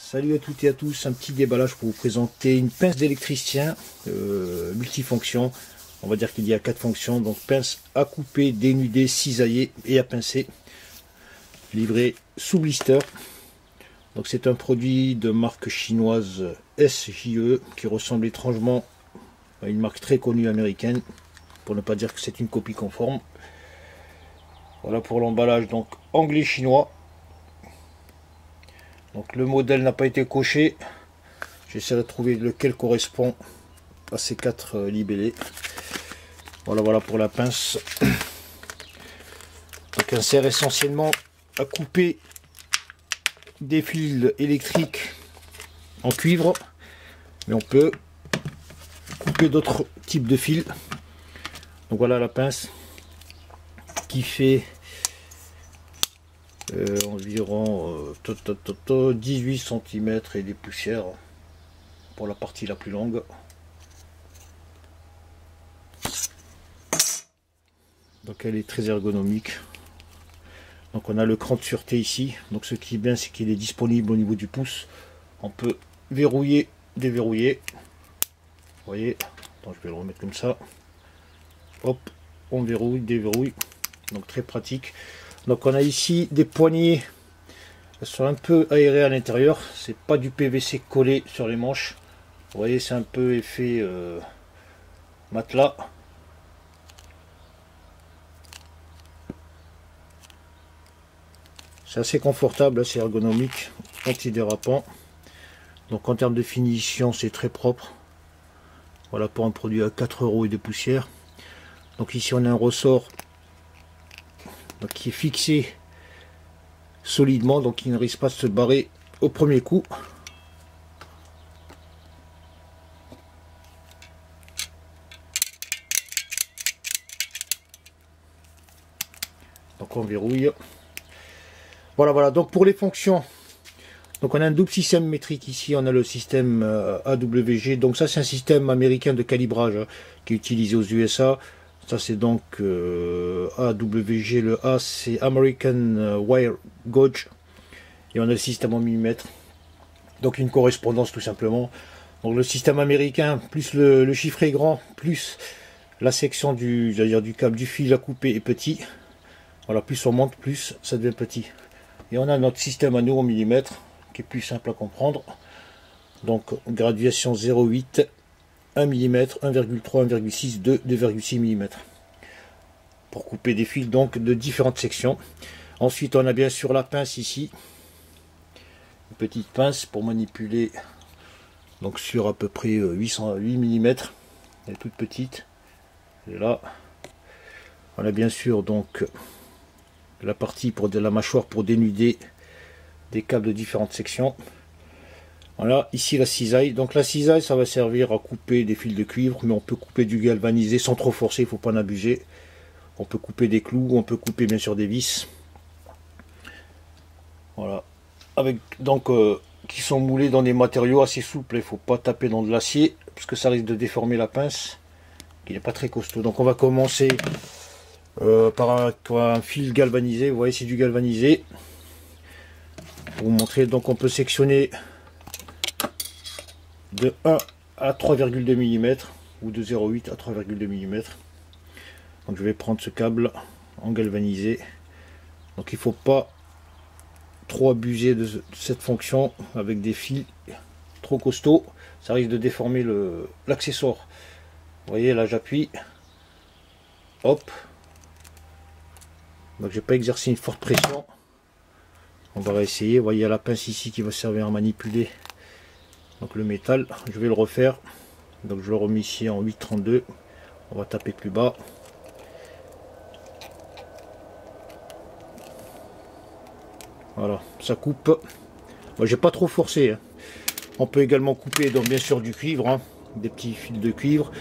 Salut à toutes et à tous, un petit déballage pour vous présenter une pince d'électricien multifonction. On va dire qu'il y a 4 fonctions, donc pince à couper, dénuder, cisailler et à pincer. Livré sous blister. Donc c'est un produit de marque chinoise SJE qui ressemble étrangement à une marque très connue américaine, pour ne pas dire que c'est une copie conforme. Voilà pour l'emballage, donc anglais-chinois. Donc le modèle n'a pas été coché. J'essaierai de trouver lequel correspond à ces 4 libellés. Voilà pour la pince. Donc elle sert essentiellement à couper des fils électriques en cuivre, mais on peut couper d'autres types de fils. Donc voilà la pince qui fait environ 18 cm et des poussières pour la partie la plus longue. Donc elle est très ergonomique. Donc on a le cran de sûreté ici. Donc ce qui est bien, c'est qu'il est disponible au niveau du pouce. On peut verrouiller, déverrouiller. Vous voyez, attends, je vais le remettre comme ça. Hop, on verrouille, déverrouille. Donc très pratique. Donc on a ici des poignées, elles sont un peu aérées à l'intérieur, c'est pas du PVC collé sur les manches. Vous voyez, c'est un peu effet matelas. C'est assez confortable, assez ergonomique, antidérapant. Donc en termes de finition, c'est très propre. Voilà pour un produit à 4 € et des poussières. Donc ici on a un ressort donc qui est fixé solidement, donc il ne risque pas de se barrer au premier coup. Donc on verrouille. Voilà, donc pour les fonctions, donc on a un double système métrique ici, on a le système AWG, donc ça c'est un système américain de calibrage qui est utilisé aux USA. Ça c'est donc AWG, le A c'est American Wire Gauge, et on a le système en millimètres, donc une correspondance tout simplement. Donc le système américain, plus le chiffre est grand, plus la section du câble, du fil à couper est petit. Voilà, plus on monte, plus ça devient petit. Et on a notre système à nous en millimètres, qui est plus simple à comprendre. Donc graduation 0,8, 1 mm, 1,3, 1,6, 2, 2,6 mm. Pour couper des fils donc de différentes sections. Ensuite on a bien sûr la pince ici. Une petite pince pour manipuler donc sur à peu près 8 mm. Elle est toute petite. Et là on a bien sûr donc la partie pour de la mâchoire pour dénuder des câbles de différentes sections. Voilà, ici la cisaille. Donc la cisaille, ça va servir à couper des fils de cuivre, mais on peut couper du galvanisé sans trop forcer, il ne faut pas en abuser. On peut couper des clous, on peut couper bien sûr des vis. Voilà, avec donc qui sont moulés dans des matériaux assez souples. Il ne faut pas taper dans de l'acier, parce que ça risque de déformer la pince, qui n'est pas très costaud. Donc on va commencer par un fil galvanisé. Vous voyez, c'est du galvanisé. Pour vous montrer, donc on peut sectionner de 1 à 3,2 mm ou de 0,8 à 3,2 mm. Donc je vais prendre ce câble en galvanisé. Donc il ne faut pas trop abuser de cette fonction avec des fils trop costauds, ça risque de déformer l'accessoire. Vous voyez, là j'appuie, hop. Donc j'ai pas exercé une forte pression. On va réessayer. Vous voyez, il y a la pince ici qui va servir à manipuler donc le métal. Je vais le refaire. Donc je le remets ici en 8,32. On va taper plus bas. Voilà, ça coupe. Moi j'ai pas trop forcé. On peut également couper donc bien sûr du cuivre, des petits fils de cuivre.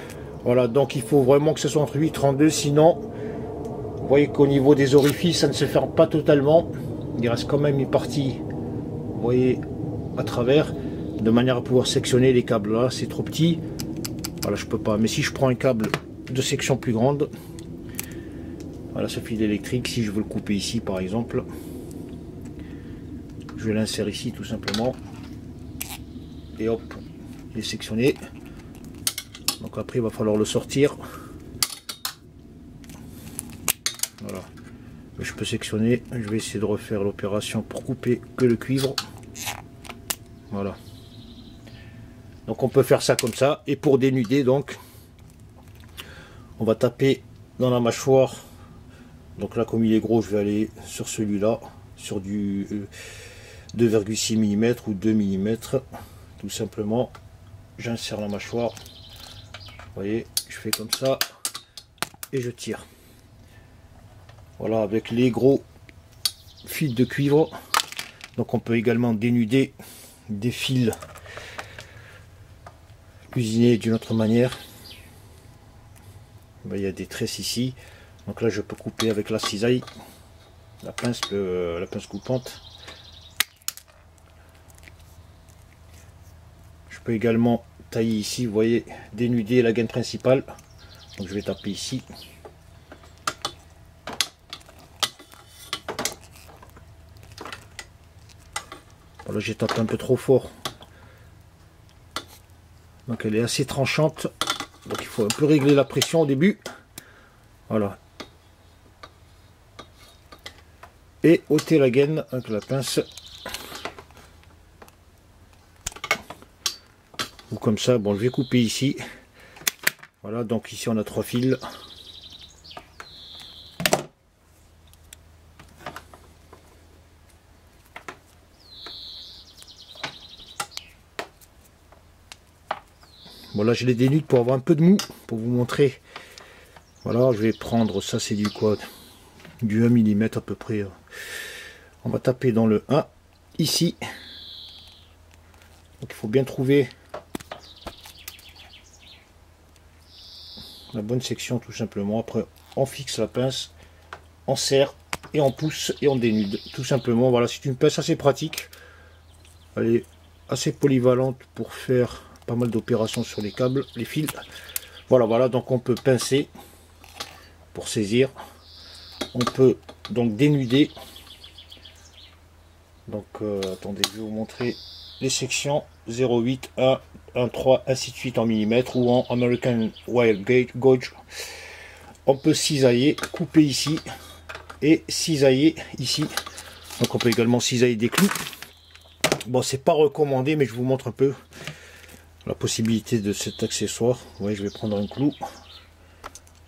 Voilà, donc il faut vraiment que ce soit entre 8,32, sinon vous voyez qu'au niveau des orifices ça ne se ferme pas totalement. Il reste quand même une partie, vous voyez, à travers, de manière à pouvoir sectionner les câbles. Là c'est trop petit, voilà, je peux pas. Mais si je prends un câble de section plus grande, voilà ce fil électrique, si je veux le couper ici par exemple, je l'insère ici tout simplement. et hop, il est sectionné. Donc après il va falloir le sortir. Voilà, mais je peux sectionner. Je vais essayer de refaire l'opération pour couper que le cuivre. Voilà, donc on peut faire ça comme ça. Et pour dénuder, donc on va taper dans la mâchoire. Donc là, comme il est gros, je vais aller sur celui-là, sur du 2,6 mm ou 2 mm. Tout simplement, j'insère la mâchoire. Vous voyez, je fais comme ça et je tire. Voilà, avec les gros fils de cuivre. Donc on peut également dénuder des fils cuisinés d'une autre manière. Ben, il y a des tresses ici. Donc là, je peux couper avec la cisaille, la pince coupante. Je peux également tailler ici, vous voyez, dénuder la gaine principale. Donc je vais taper ici. Voilà, j'ai tapé un peu trop fort. Donc elle est assez tranchante. Donc il faut un peu régler la pression au début. Voilà. Et ôter la gaine avec la pince. Ou comme ça, bon, je vais couper ici. Voilà, donc ici on a 3 fils. Bon, là je les dénude pour avoir un peu de mou, pour vous montrer. Voilà, je vais prendre, ça c'est du quoi, du 1 mm à peu près. On va taper dans le 1, ici. Donc il faut bien trouver la bonne section tout simplement. Après on fixe la pince, on serre et on pousse et on dénude. Tout simplement, voilà, c'est une pince assez pratique. Elle est assez polyvalente pour faire pas mal d'opérations sur les câbles, les fils. Voilà, donc on peut pincer pour saisir. On peut donc dénuder. Donc attendez, je vais vous montrer les sections 0,8, 1, 1,3, ainsi de suite en millimètres ou en American Wire Gauge. On peut cisailler, couper ici et cisailler ici. Donc on peut également cisailler des clous. Bon, c'est pas recommandé, mais je vous montre un peu la possibilité de cet accessoire. Vous voyez, je vais prendre un clou,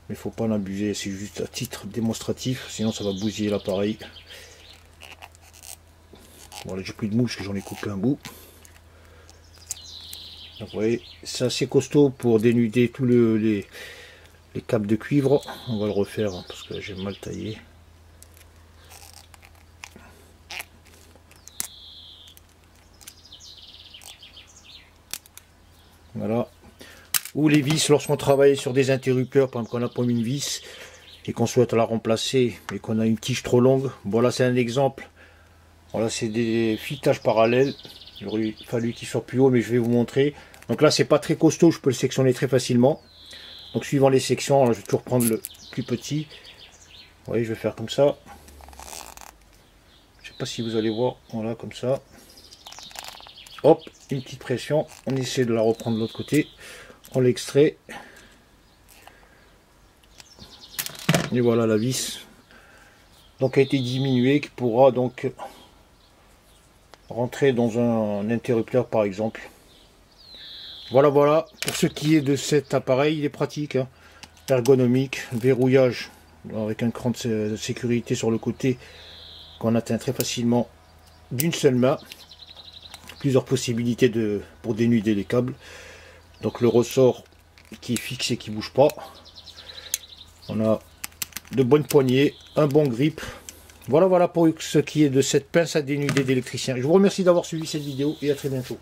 mais il faut pas en abuser, c'est juste à titre démonstratif, sinon ça va bousiller l'appareil. Voilà, j'ai plus de mouche, que j'en ai coupé un bout. Donc, vous voyez, c'est assez costaud pour dénuder tous les câbles de cuivre. On va le refaire hein, parce que j'ai mal taillé. Voilà. Ou les vis, lorsqu'on travaille sur des interrupteurs, par exemple qu'on a pas mis une vis et qu'on souhaite la remplacer et qu'on a une tige trop longue. Voilà, c'est un exemple. Voilà, c'est des filetages parallèles. Il aurait fallu qu'il soit plus haut, mais je vais vous montrer. Donc là, c'est pas très costaud, je peux le sectionner très facilement. Donc suivant les sections, alors, je vais toujours prendre le plus petit. Vous voyez, je vais faire comme ça. Je sais pas si vous allez voir. Voilà, comme ça. Hop, une petite pression. On essaie de la reprendre de l'autre côté. On l'extrait. Et voilà la vis. Donc a été diminuée, qui pourra donc rentrer dans un interrupteur par exemple. Voilà, pour ce qui est de cet appareil, il est pratique, hein, ergonomique, verrouillage avec un cran de sécurité sur le côté qu'on atteint très facilement d'une seule main. Plusieurs possibilités pour dénuder les câbles. Donc le ressort qui est fixé, qui bouge pas. On a de bonnes poignées, un bon grip. Voilà pour ce qui est de cette pince à dénuder d'électricien. Je vous remercie d'avoir suivi cette vidéo et à très bientôt.